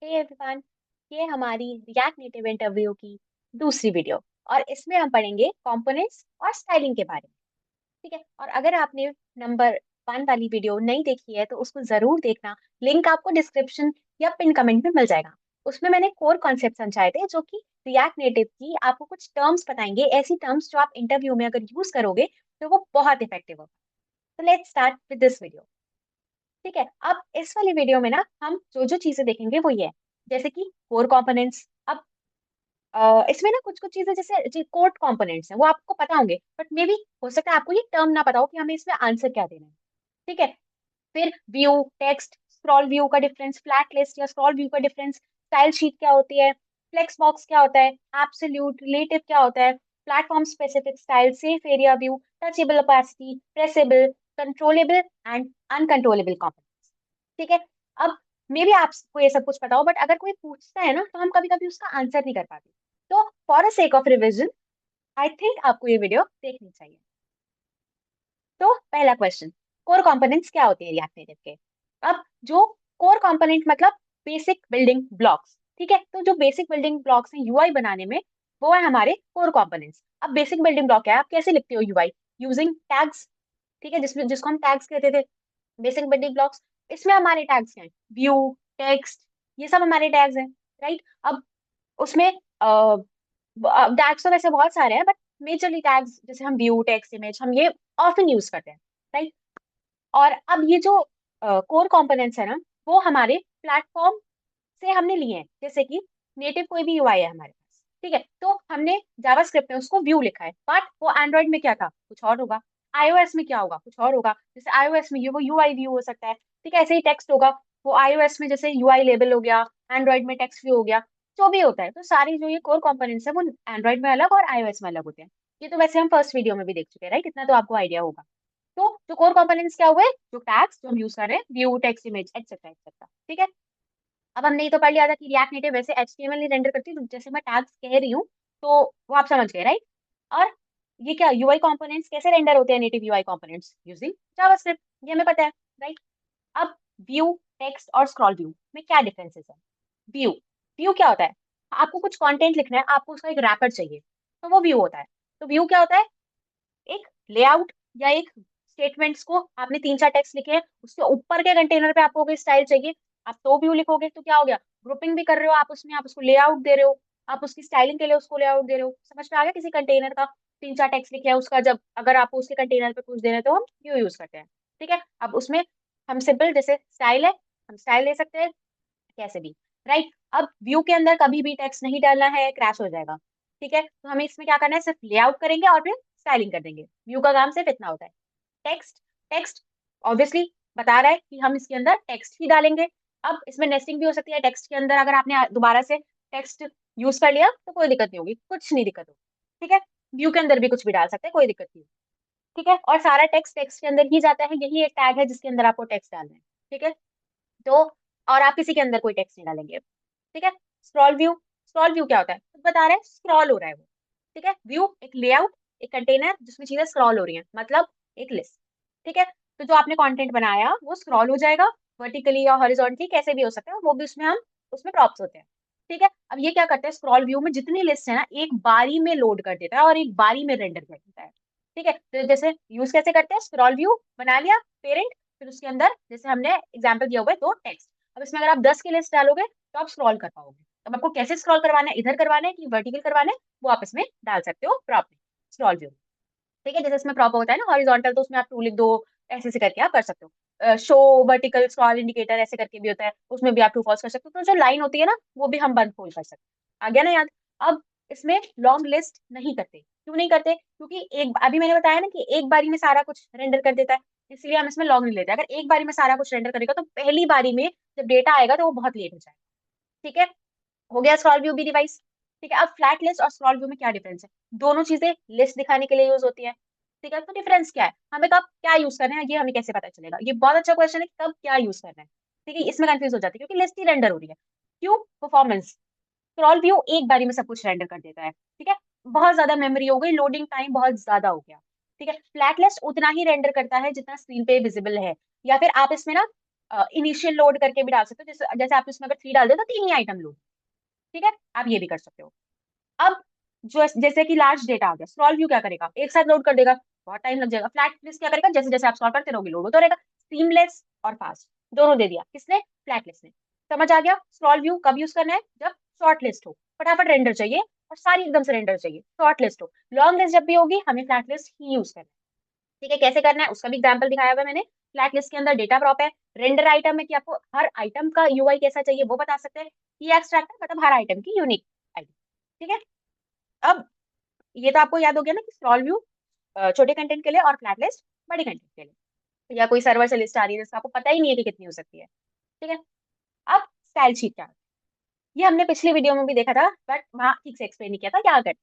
Hey everyone, ये हमारी react native interview की दूसरी वीडियो और इसमें हम पढ़ेंगे कंपोनेंट्स और स्टाइलिंग के बारे में। ठीक है, और अगर आपने नंबर 1 वाली वीडियो नहीं देखी है तो उसको जरूर देखना। लिंक आपको डिस्क्रिप्शन या पिन कमेंट में मिल जाएगा। उसमें मैंने कोर कॉन्सेप्ट समझाए थे जो कि रिएक्ट नेटिव की आपको कुछ टर्म्स बताएंगे, ऐसी टर्म्स जो आप इंटरव्यू में अगर यूज करोगे तो वो बहुत इफेक्टिव होगा। तो let's start with this video. ठीक है, अब इस वाली वीडियो में ना हम जो जो चीजें देखेंगे वो ये है, जैसे कि कोर कंपोनेंट्स। अब इसमें ना कुछ कुछ चीजें जैसे कोड कंपोनेंट्स हैं वो आपको पता होंगे, बट मे बी हो सकता है आपको ये टर्म ना पता हो कि हमें इसमें आंसर क्या देना है। ठीक है, फिर व्यू, टेक्स्ट, स्क्रॉल व्यू का डिफरेंस, फ्लैट लिस्ट या स्क्रॉल व्यू का डिफरेंस, स्टाइल शीट क्या होती है, फ्लेक्स बॉक्स क्या होता है, एब्सोल्यूट रिलेटिव क्या होता है, platform specific style, safe area view, touchable, opacity, pressable, controllable and uncontrollable components. ठीक है, अब मे बी आपको ये सब कुछ पता हो, बट अगर कोई पूछता है ना तो हम कभी कभी उसका आंसर नहीं कर पाते। तो for a sake of revision I think आपको ये वीडियो देखनी चाहिए। तो पहला क्वेश्चन, कोर कंपोनेंट्स क्या होते हैं रिएक्ट नेटिव के। अब जो कोर कंपोनेंट मतलब बेसिक बिल्डिंग ब्लॉक्स। ठीक है, तो जो बेसिक बिल्डिंग ब्लॉक्स हैं यूआई बनाने में, वो है हमारे कोर कंपोनेंट्स। अब बेसिक बिल्डिंग ब्लॉक क्या है, आप कैसे लिखते हो यूआई? Using tags. ठीक है, जिसमें जिसको हम टैग्स कहते थे, बेसिक बिल्डिंग ब्लॉक्स। इसमें हमारे टैग्स क्या हैं? व्यू, टेक्स्ट, ये सब हमारे टैग्स हैं। राइट, अब उसमें टैग्स तो वैसे बहुत सारे हैं, बट मेजरली टैग्स जैसे हम व्यू, टेक्स्ट, इमेज, हम ये ऑफन यूज करते हैं। राइट, और अब ये जो कोर कंपोनेंट्स है ना, वो हमारे प्लेटफॉर्म से हमने लिए हैं। जैसे कि नेटिव कोई भी यूआई है हमारे पास, ठीक है, तो हमने जावास्क्रिप्ट में उसको व्यू लिखा है, बट वो एंड्रॉइड में क्या था, कुछ और होगा। आईओएस में क्या होगा, कुछ और होगा। जैसे आईओएस में ये वो यूआई व्यू हो सकता है। ठीक है, ऐसे ही टेक्स्ट होगा, वो आईओएस में जैसे यूआई लेबल हो गया, एंड्रॉइड में टेक्स्ट व्यू हो गया। जो भी होता है, तो सारी जो ये कोर कंपोनेंट्स है वो एंड्रॉइड में अलग और आईओएस में अलग होते हैं। ये तो वैसे हम फर्स्ट वीडियो में भी देख चुके हैं, राइट, इतना तो आपको आइडिया होगा। तो जो कोर कंपोनेंट्स क्या हुए, जो टैग्स जो हम यूज कर रहे हैं, view, text, image, etcetera etcetera. ठीक है, अब हमने ये तो पढ़ लिया था कि रिएक्ट नेटिव वैसे एचटीएमएल नहीं रेंडर करती, तो जैसे मैं टैग्स कह रही हूँ तो वो आप समझ गए, राइट। और ये क्या यूआई कंपोनेंट्स कैसे रेंडर होते हैं, native UI components using JavaScript, ये हमें पता है, राइट। अब व्यू, टेक्स्ट और स्क्रॉल व्यू में क्या डिफरेंसेस है? व्यू, व्यू क्या होता है? आपको कुछ कंटेंट लिखना है, आपको उसका एक रैपर चाहिए, तो वो व्यू होता है। तो व्यू क्या होता है? एक लेआउट या एक स्टेटमेंट्स को आपने 3 4 टेक्स्ट लिखे हैं, उसके ऊपर के कंटेनर पे आपको कोई स्टाइल चाहिए, आप तो व्यू लिखोगे। तो क्या हो गया, ग्रुपिंग भी कर रहे हो आप उसमें, आप उसको लेआउट दे रहे हो, आप उसकी स्टाइलिंग के लिए उसको लेआउट दे रहे हो। समझ में आ गया? किसी कंटेनर का 3 4 टेक्स्ट लिखे हैं, उसका जब अगर आपको उसके कंटेनर पे कुछ देना है तो हम व्यू यूज करते हैं। ठीक है, अब उसमें हम सिंपल जैसे स्टाइल है, हम स्टाइल दे सकते हैं कैसे भी, राइट। अब व्यू के अंदर कभी भी टेक्स्ट नहीं डालना है, क्रैश हो जाएगा। ठीक है, तो हमें इसमें क्या करना है, सिर्फ लेआउट करेंगे और फिर स्टाइलिंग कर देंगे। व्यू का काम सिर्फ इतना होता है। टेक्स्ट, टेक्स्ट ऑब्वियसली बता रहा है कि हम इसके अंदर टेक्स्ट ही डालेंगे। अब इसमें नेस्टिंग भी हो सकती है टेक्स्ट के अंदर, अगर आपने दोबारा से टेक्स्ट यूज कर लिया तो कोई दिक्कत नहीं होगी, कुछ नहीं दिक्कत होगी। ठीक है, व्यू के अंदर भी कुछ भी डाल सकते हैं, कोई दिक्कत नहीं। ठीक है, और सारा टेक्स्ट टेक्स्ट के अंदर ही जाता है, यही एक टैग है जिसके अंदर आपको टेक्स्ट डालना है। ठीक है, तो और आप किसी के अंदर कोई टेक्स्ट नहीं डालेंगे। ठीक है, स्क्रॉल व्यू, स्क्रॉल व्यू क्या होता है, खुद बता रहे हैं, स्क्रॉल हो रहा है वो। ठीक है, व्यू एक लेआउट, एक कंटेनर जिसमें चीजें स्क्रॉल हो रही हैं, मतलब एक लिस्ट। ठीक है, तो जो आपने कंटेंट बनाया वो स्क्रॉल हो जाएगा, वर्टिकली या हॉरिजॉन्टली कैसे भी हो सकता है, वो भी उसमें हम उसमें प्रॉप्स होते हैं। ठीक है, अब ये क्या करता है, स्क्रॉल व्यू में जितनी लिस्ट है ना एक बारी में लोड कर देता है और एक बारी में रेंडर कर देता है। ठीक है, तो जैसे यूज कैसे करते हैं, स्क्रॉल व्यू बना लिया पेरेंट, फिर उसके अंदर जैसे हमने एग्जाम्पल दिया हुआ है दो टेक्स्ट। अब इसमें अगर आप 10 की लिस्ट डालोगे तो आप स्क्रॉल कर पाओगे। अब आपको कैसे स्क्रॉल करवाना है, इधर करवाना है कि वर्टिकल करवाना है, वो आप इसमें डाल सकते हो प्रॉप में, स्क्रॉल व्यू। ठीक है, जैसे इसमें प्रॉप होता है ना हॉरिजॉन्टल, तो उसमें आप टू लिख दो, ऐसे ऐसे करके आप कर सकते हो। शो वर्टिकल स्क्रॉल इंडिकेटर ऐसे करके भी होता है, उसमें भी आप ट्रू फॉल्स कर सकते हो। तो जो लाइन होती है ना वो भी हम बंद खोल कर सकते हैं। आ गया ना याद? अब इसमें लॉन्ग लिस्ट नहीं करते, क्यों नहीं करते? क्योंकि एक अभी मैंने बताया ना कि एक बारी में सारा कुछ रेंडर कर देता है, इसलिए हम इसमें लॉन्ग नहीं लेते। अगर एक बारी में सारा कुछ रेंडर करेगा तो पहली बारी में जब डेटा आएगा तो वो बहुत लेट हो जाएगा। ठीक है, हो गया स्क्रॉल व्यू भी डिवाइस। ठीक है, अब फ्लैट लिस्ट और स्क्रॉल व्यू में क्या डिफरेंस है? दोनों चीजें लिस्ट दिखाने के लिए यूज होती है। ठीक है, तो डिफरेंस क्या है, हमें कब क्या यूज करना है ये हमें कैसे पता चलेगा? ये बहुत अच्छा क्वेश्चन है कि कब क्या यूज करना है। ठीक है, इसमें कंफ्यूज हो जाती है क्योंकि लिस्ट ही रेंडर हो रही है। क्यों? परफॉर्मेंस। स्क्रॉल व्यू एक बारी में सब कुछ रेंडर कर देता है। ठीक है, बहुत ज्यादा मेमोरी हो गई, लोडिंग टाइम बहुत ज्यादा हो गया। ठीक है, फ्लैट लिस्ट उतना ही रेंडर करता है जितना स्क्रीन पे विजिबल है। या फिर आप इसमें ना इनिशियल लोड करके भी डाल सकते हो, जैसे जैसे आप इसमें अगर 3 डाल दो तो 3 ही आइटम लोड। ठीक है, आप ये भी कर सकते हो। अब जो जैसे कि लार्ज डेटा आ गया, स्क्रॉल व्यू क्या करेगा, एक साथ लोड कर देगा, बहुत टाइम लग जाएगा। फ्लैट लिस्ट क्या करेगा, जैसे जैसे आप स्क्रॉल करते रहोगे लोड होता रहेगा। सीमलेस और फास्ट दोनों दे दिया किसने, फ्लैट लिस्ट ने। समझ आ गया स्क्रॉल व्यू कब यूज करना है, जब शॉर्ट लिस्ट हो, फटाफट रेंडर चाहिए और सारी एकदम से रेंडर चाहिए, शॉर्ट लिस्ट हो। लॉन्ग लिस्ट जब भी होगी हमें फ्लैट लिस्ट ही यूज करना है। ठीक है, कैसे करना है उसका भी एग्जाम्पल दिखाया हुआ है मैंने। फ्लैट लिस्ट के अंदर डेटा प्रॉप है, रेंडर आइटम है कि आपको हर आइटम का यूआई कैसा चाहिए वो बता सकते हैं। की एक्सट्रैक्टर मतलब हर आइटम की यूनिक आईडी। ठीक है, अब ये तो आपको याद हो गया ना कि स्क्रॉल व्यू छोटे कंटेंट के लिए और फ्लैट लिस्ट बड़े कंटेंट के लिए। या कोई सर्वर से लिस्ट आ रही है जिसका आपको पता ही नहीं है कि कितनी हो सकती है। ठीक है, अब स्टाइल शीट क्या है? ये हमने पिछली वीडियो में भी देखा था, बट वहां ठीक से एक्सप्लेन नहीं किया था क्या करना है।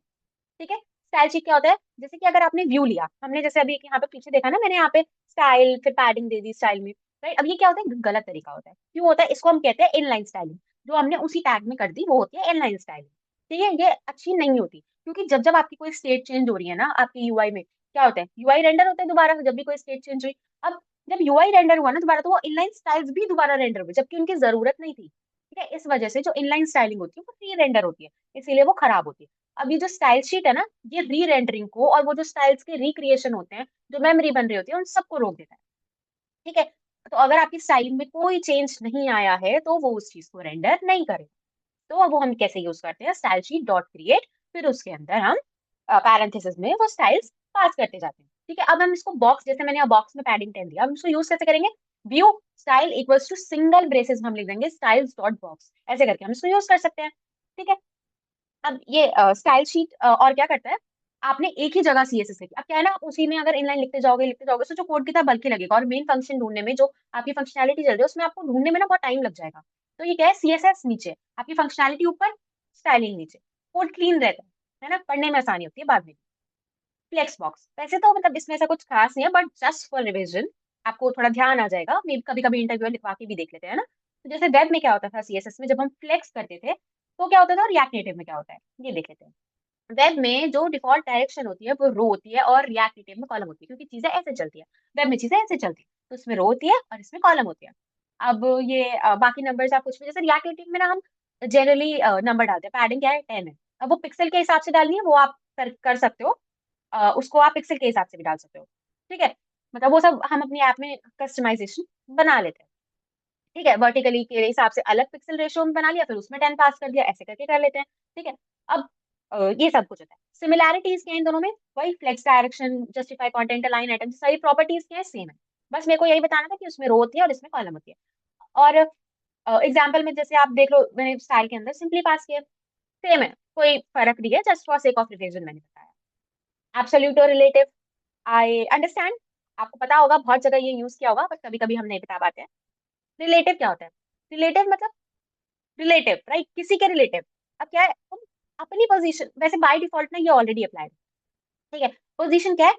ठीक है, स्टाइल शीट क्या होता है, जैसे कि अगर आपने व्यू लिया, हमने जैसे अभी यहाँ पे पीछे देखा ना, मैंने यहाँ पे स्टाइल फिर पैडिंग दे दी स्टाइल में। राइट, अब ये क्या होता है, गलत तरीका होता है। क्यों होता है, इसको हम कहते हैं इनलाइन स्टाइलिंग। जो हमने उसी टैग में कर दी वो होती है इनलाइन स्टाइलिंग। ठीक है, ये अच्छी नहीं होती, क्योंकि जब जब आपकी कोई स्टेट चेंज हो रही है ना आपकी यूआई में, क्या होता है, यूआई रेंडर होता है दोबारा जब भी कोई स्टेट चेंज हुई। अब जब यूआई रेंडर हुआ ना दोबारा, तो वो इनलाइन स्टाइल्स भी दोबारा रेंडर हुए, जबकि उनकी जरूरत नहीं थी। ठीक है, इस वजह से जो इनलाइन स्टाइलिंग होती है वो री रेंडर होती है, इसीलिए वो खराब होती है। अब ये जो स्टाइल शीट है ना, ये री रेंडरिंग को और वो जो स्टाइल्स के रिक्रिएशन होते हैं, जो मेमोरी बन रही होती है, उन सबको रोक देता है। ठीक है, तो अगर आपकी स्टाइलिंग में कोई चेंज नहीं आया है तो वो उस चीज को रेंडर नहीं करेगा। तो अब वो हम कैसे यूज करते हैं, स्टाइल शीट डॉट क्रिएट, फिर उसके अंदर हम पैरेंथेसिस में वो स्टाइल्स पास करते जाते हैं। ठीक है, अब हम इसको बॉक्स, जैसे मैंने यहाँ बॉक्स में पैडिंग 10 दिया, हम इसको यूज कैसे करेंगे, view style equals to single braces में हम लिख देंगे स्टाइल्स डॉट बॉक्स, ऐसे करके हम इसको यूज कर सकते हैं। ठीक है, अब ये स्टाइल शीट और क्या करता है, आपने एक ही जगह सीएसएस लिखी, अब क्या है ना, उसी में अगर इनलाइन लिखते जाओगे तो जो कोड कितना बल्कि लगेगा, और मेन फंक्शन ढूंढने में, जो आपकी फंक्शनैलिटी चल रही है उसमें आपको ढूंढने में ना बहुत टाइम लग जाएगा। तो ये क्या है, सीएसएस नीचे, आपकी फंक्शनैलिटी ऊपर, स्टाइलिंग नीचे, कोड क्लीन रहता है ना, पढ़ने में आसानी होती है बाद में। फ्लेक्स बॉक्स वैसे तो मतलब इसमें ऐसा कुछ खास नहीं है, बट जस्ट फॉर रिविजन आपको थोड़ा ध्यान आ जाएगा, मे कभी कभी इंटरव्यू लिखवा के भी देख लेते हैं ना। तो जैसे वेब में क्या होता था, सीएसएस में जब हम फ्लेक्स करते थे तो क्या होता था, और रिएक्ट नेटिव में क्या होता है, ये देख लेते हैं। वेब में जो डिफॉल्ट डायरेक्शन होती है वो रो होती है, और रिएक्ट नेटिव में कॉलम होती है, क्योंकि चीजें ऐसे चलती है। वेब में चीजें ऐसे चलती है, तो उसमें रो होती है और इसमें कॉलम होती है। अब ये बाकी नंबर्स आप कुछ भी, जैसे रिएक्ट नेटिव में ना हम जनरली नंबर डालते हैं, पैडिंग क्या है 10 है। अब वो पिक्सल के हिसाब से डालनी है वो आप कर सकते हो, उसको आप पिक्सल के हिसाब से भी डाल सकते हो। ठीक है, मतलब वो सब हम अपनी ऐप में कस्टमाइजेशन बना लेते हैं। ठीक है, वर्टिकली के हिसाब से अलग पिक्सल रेशियो में बना लिया, फिर उसमें 10 पास कर दिया, ऐसे करके कर लेते हैं। ठीक है, अब ये सब कुछ होता है। सिमिलैरिटीज क्या है इन दोनों में, वही flex direction, justify content, align item, सारी प्रॉपर्टीज क्या है, सेम है। बस मेरे को यही बताना था कि उसमें रो होती है और इसमें कॉलम होती है। और एग्जाम्पल में जैसे आप देख लो, मैंने स्टाइल के अंदर सिंपली पास किया, सेम है, कोई फर्क नहीं है, just for sake of revision मैंने बताया। एब्सोल्यूट और रिलेटिव, आई अंडरस्टैंड, आपको पता होगा बहुत जगह ये यूज किया होगा, पर कभी कभी हम नहीं बता पाते हैं। रिलेटिव क्या होता है, रिलेटिव मतलब रिलेटिव, राइट, किसी के रिलेटिव। अब क्या है, तुम अपनी पोजीशन, वैसे बाय डिफॉल्ट ना ये ऑलरेडी अप्लाइड। ठीक है, पोजीशन क्या है,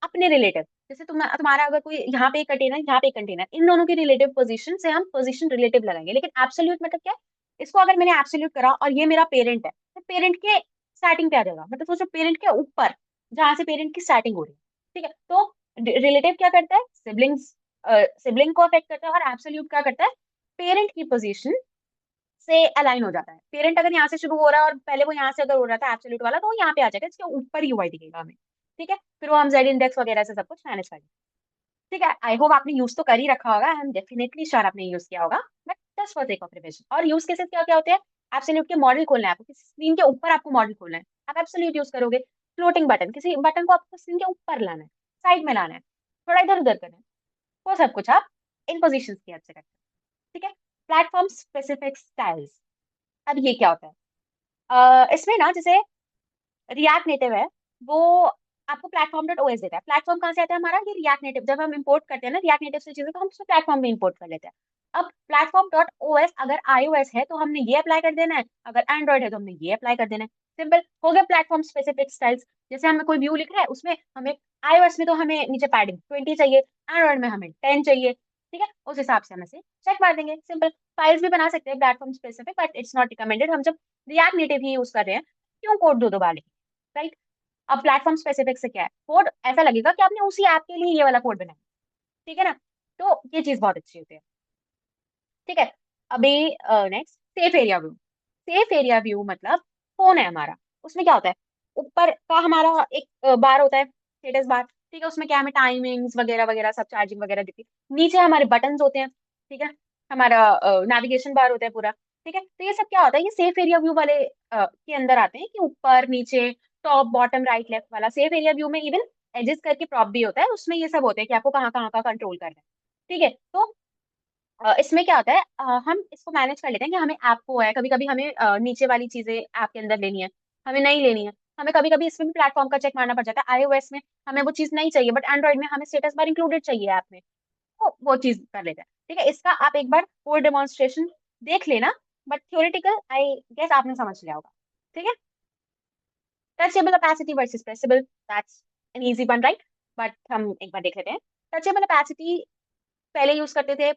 अपने रिलेटिव। जैसे तुम्हारा अगर कोई यहाँ पे कंटेनर, यहाँ पे कंटेनर, इन दोनों की रिलेटिव पोजीशन से हम पोजीशन रिलेटिव लगाएंगे। लेकिन एब्सोल्यूट मतलब क्या है, इसको अगर मैंने एब्सोल्यूट करा और ये मेरा पेरेंट है, तो पेरेंट के स्टार्टिंग पे आ जाएगा, मतलब सोचो पेरेंट के ऊपर, जहां से पेरेंट की स्टार्टिंग हो रही है। ठीक है, तो रिलेटिव क्या करता है, सिबलिंग्स, सिबलिंग को अफेक्ट करता है, और एब्सोल्यूट क्या करता है, पेरेंट की पोजीशन से अलाइन हो जाता है। पेरेंट अगर यहाँ से शुरू हो रहा है और पहले वो यहाँ से अगर हो रहा था एब्सोल्यूट वाला, तो वो यहाँ पे आ जाएगा, इसके ऊपर यूआई दिखेगा हमें। ठीक है, फिर वो हम जेड इंडेक्स वगैरह से सब कुछ मैनेज करेंगे। ठीक है, आई होप आपने यूज तो कर ही रखा होगा, आई एम डेफिनेटली श्योर आपने यूज किया होगा, but just for sake of revision. और यूज केसेस क्या क्या होते हैं, एब्सोल्यूट के मॉडल खोलना है आपको, किसी स्क्रीन के ऊपर आपको मॉडल खोलना है, आप एब्सोल्यूट यूज करोगे। फ्लोटिंग बटन, किसी बटन को आपको स्क्रीन के ऊपर लाना है, साइड में लाना है, थोड़ा इधर उधर करना है, वो सब कुछ आप इन पोजिशन की हेल्प से करते हैं। ठीक है, प्लेटफॉर्म स्पेसिफिक स्टाइल्स, अब ये क्या होता है, इसमें ना जैसे रिएक्ट नेटिव है, वो आपको प्लेटफॉर्म डॉट ओएस देता है। प्लेटफॉर्म कहाँ से आता है हमारा, ये रिएक्ट नेटिव, जब हम इंपोर्ट करते हैं ना रिएक्ट नेटिव से चीजें, तो हम उसको प्लेटफॉर्म में इंपोर्ट कर लेते हैं। अब प्लेटफॉर्म डॉट ओएस अगर iOS है तो हमने ये अप्लाई कर देना है, अगर एंड्रॉइड है तो हमने ये अप्लाई कर देना है। सिंपल हो गया, प्लेटफॉर्म स्पेसिफिक स्टाइल्स। जैसे हमें कोई व्यू लिख रहा है, उसमें हमें iOS में तो हमें नीचे पैडिंग 20 चाहिए, एंड्रॉइड में हमें 10 चाहिए। ठीक है, उस हिसाब से हम इसे चेक मार देंगे, सिंपल। फाइल्स भी बना सकते हैं platform specific, but it's not recommended, हम जब रिएक्ट नेटिव ही यूज कर रहे हैं, क्यों कोड दो दो बार लिखें, राइट। अब प्लेटफॉर्म स्पेसिफिक से क्या है, कोड ऐसा लगेगा कि आपने उसी ऐप के लिए ये वाला कोड बनाया। ठीक है ना, तो ये चीज बहुत अच्छी होती है। ठीक है। अभी next safe area view. Safe area view मतलब फोन है हमारा, उसमें क्या होता है, ऊपर का हमारा एक बार होता है, स्टेटस बार। ठीक है, उसमें क्या हमें टाइमिंग्स वगैरह वगैरह सब चार्जिंग वगैरह दिखती है। नीचे हमारे बटन्स होते हैं, ठीक है, हमारा नेविगेशन बार होता है पूरा। ठीक है, तो ये सब क्या होता है, ये सेफ एरिया व्यू वाले के अंदर आते हैं, कि ऊपर नीचे टॉप बॉटम राइट लेफ्ट वाला। सेफ एरिया व्यू में इवन एडजस्ट करके प्रॉप भी होता है, उसमें ये सब होते हैं कि आपको कहाँ कहाँ का कंट्रोल करना है। ठीक है, तो इसमें क्या होता है, हम इसको मैनेज कर लेते हैं कि हमें ऐप को है, कभी कभी हमें नीचे वाली चीजें ऐप के अंदर लेनी है, हमें नहीं लेनी है। हमें कभी कभी इसमें भी प्लेटफॉर्म का चेक मारना पड़ जाता है, iOS में हमें वो चीज नहीं चाहिए, बट एंड्रॉइड में हमें स्टेटस बार इंक्लूडेड चाहिए ऐप में, तो वो चीज कर लेते हैं। ठीक है, इसका आप एक बार कोड डेमोन्स्ट्रेशन देख लेना, बट थ्योरेटिकल आई गेस आपने समझ लिया होगा। ठीक है, touchable opacity versus pressable, that's an easy one right, but हम एक बार देख लेते हैं। टचेबल opacity पहले यूज करते थे,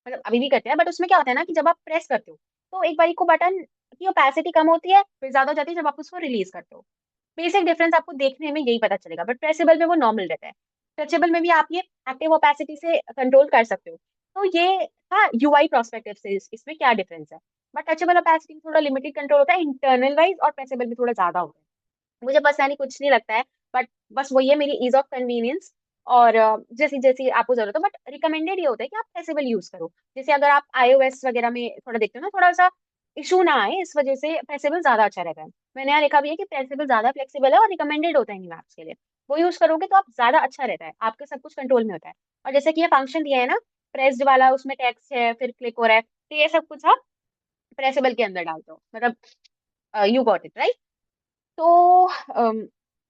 मतलब अभी भी करते हैं, बट उसमें क्या होता है ना, कि जब आप प्रेस करते हो तो एक बारी को बटन की ओपेसिटी कम होती है, फिर ज्यादा हो जाती है जब आप उसको रिलीज करते हो। बेसिक डिफरेंस आपको देखने में यही पता चलेगा, बट प्रेसेबल में वो नॉर्मल रहता है। टचेबल में भी आप ये एक्टिव ओपेसिटी से कंट्रोल कर सकते हो। तो ये था यूआई प्रोस्पेक्टिव से इसमें क्या डिफरेंस है। बट टचेबल ओपेसिटी में थोड़ा लिमिटेड कंट्रोल होता है इंटरनल वाइज, और प्रेसेबल में थोड़ा ज्यादा होता है। मुझे पर्सनली कुछ नहीं लगता है, बट बस वो ये मेरी इज ऑफ कन्वीनियंस, और जैसी जैसी आपको जरूरत हो, बट रिकमेंडेड ये होता है कि आप फ्लेक्सिबल यूज करो। जैसे अगर आप iOS वगैरह में थोड़ा देखते हो ना, थोड़ा सा इशू ना आए, इस वजह से फ्लेक्सिबल ज्यादा अच्छा रहता है। मैंने यहाँ लिखा भी है कि फ्लेक्सिबल ज्यादा फ्लेक्सिबल है और रिकमेंडेड होता है इन मैप्स के लिए। वो यूज करोगे तो आप ज्यादा अच्छा रहता है, आपके सब कुछ कंट्रोल में होता है। और जैसे कि ये फंक्शन दिया है ना, प्रेस्ड वाला, उसमें टेक्स्ट है फिर क्लिक हो रहा है, तो ये सब कुछ आप प्रेसेबल के अंदर डालते हो, मतलब यू गॉट इट राइट। तो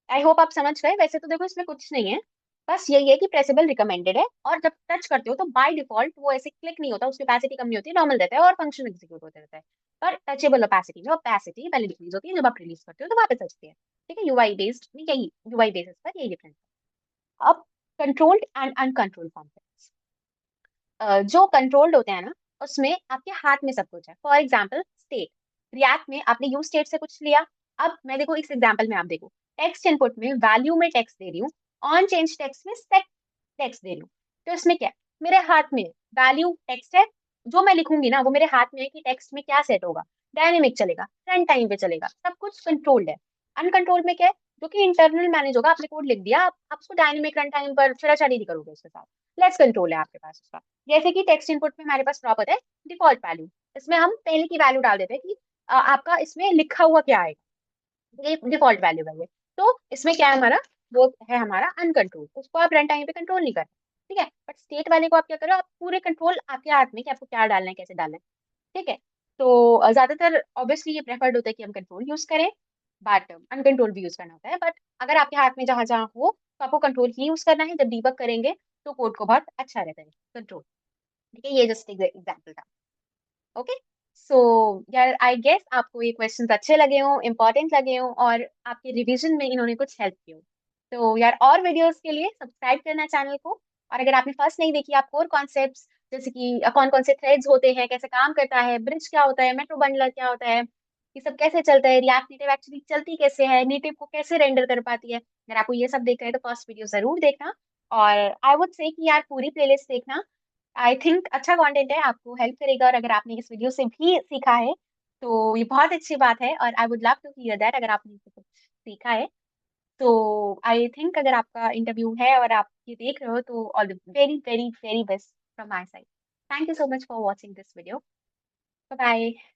आई होप आप समझ गए। वैसे तो देखो इसमें कुछ नहीं है, बस यही है कि प्रेसेबल रिकमेंडेड है, और जब टच करते हो तो बाय डिफॉल्ट वो ऐसे क्लिक नहीं होता, उसकी opacity कम नहीं होती, नॉर्मल रहता है और फंक्शन एग्जीक्यूट होता रहता है। पर टचेबल opacity में opacity पहले डिक्रीज होती है, जब आप रिलीज करते हो तो वापस आती है। ठीक है, यूआई बेस्ड में यही, यूआई बेसिस पर यही डिफरेंस है। अब कंट्रोल्ड एंड अनकंट्रोल्ड फंक्शन, जो कंट्रोल्ड होते हैं ना, उसमें आपके हाथ में सब कुछ है। फॉर एग्जाम्पल स्टेट, रिएक्ट में आपने यूज स्टेट से कुछ लिया। अब मैं देखो इस एग्जाम्पल में आप देखो, टेक्स्ट इनपुट में वैल्यू में टेक्स्ट दे रही हूँ, ऑन चेंज टेक्स्ट में सेट टेक्स्ट दे रही हूँ। तो इसमें क्या है, मेरे हाथ में वैल्यू टेक्स्ट है, जो मैं लिखूंगी ना वो मेरे हाथ में है कि टेक्स्ट में क्या सेट होगा, डायनेमिक चलेगा, रन टाइम पे चलेगा, सब कुछ कंट्रोल्ड है। अनकंट्रोल्ड में क्या है, जो कि इंटरनल मैनेज होगा, आपने कोड लिख दिया, आप उसको डायनेमिक रन टाइम पर छेड़छाड़ी नहीं करोगे उसके साथ, लेस कंट्रोल है आपके पास उसका। जैसे कि टेक्स्ट इनपुट में हमारे पास प्रॉपर है डिफॉल्ट वैल्यू, इसमें हम पहले की वैल्यू डाल देते हैं कि आपका इसमें लिखा हुआ क्या आएगा, ये डिफॉल्ट वैल्यू है ये। तो इसमें क्या है हमारा, वो है हमारा अनकंट्रोल, उसको आप रन टाइम पे कंट्रोल नहीं कर। ठीक है, बट स्टेट वाले को आप क्या करो, आप पूरे कंट्रोल आपके हाथ में कि आपको क्या डालना है कैसे डालना है। ठीक है, तो ज्यादातर ऑब्वियसली ये प्रेफर्ड होता है कि हम कंट्रोल यूज करें, बट अनकंट्रोल भी यूज करना होता है। बट अगर आपके हाथ में जहां जहां हो तो आपको कंट्रोल ही यूज करना है, जब डीबग करेंगे तो कोड को बहुत अच्छा रहता है कंट्रोल। ठीक है, ये जस्ट एग्जाम्पल था। ओके, सो यार आई गेस आपको ये क्वेश्चंस अच्छे लगे हों, इंपॉर्टेंट लगे हों, और आपके रिवीजन में इन्होंने कुछ हेल्प की हो। तो यार और वीडियोस के लिए सब्सक्राइब करना चैनल को। और अगर आपने फर्स्ट नहीं देखी, आप कोर कॉन्सेप्ट्स जैसे कि कौन कौन से थ्रेड्स होते हैं, कैसे काम करता है, ब्रिज क्या होता है, मेट्रो बंडलर क्या होता है, ये सब कैसे चलता है, रिएक्ट नेटिव एक्चुअली चलती कैसे है, नेटिव को कैसे रेंडर कर पाती है, अगर आपको ये सब देखना है तो फर्स्ट वीडियो जरूर देखना। और आई वुड से कि यार पूरी प्लेलिस्ट देखना, आई थिंक अच्छा कंटेंट है, आपको हेल्प करेगा। और अगर आपने इस वीडियो से भी सीखा है तो ये बहुत अच्छी बात है, और I would love to hear that अगर आपने इससे कुछ सीखा है। तो आई थिंक अगर आपका इंटरव्यू है और आप ये देख रहे हो तो all the very very very best from my side. Thank you so much for watching this video. Bye bye.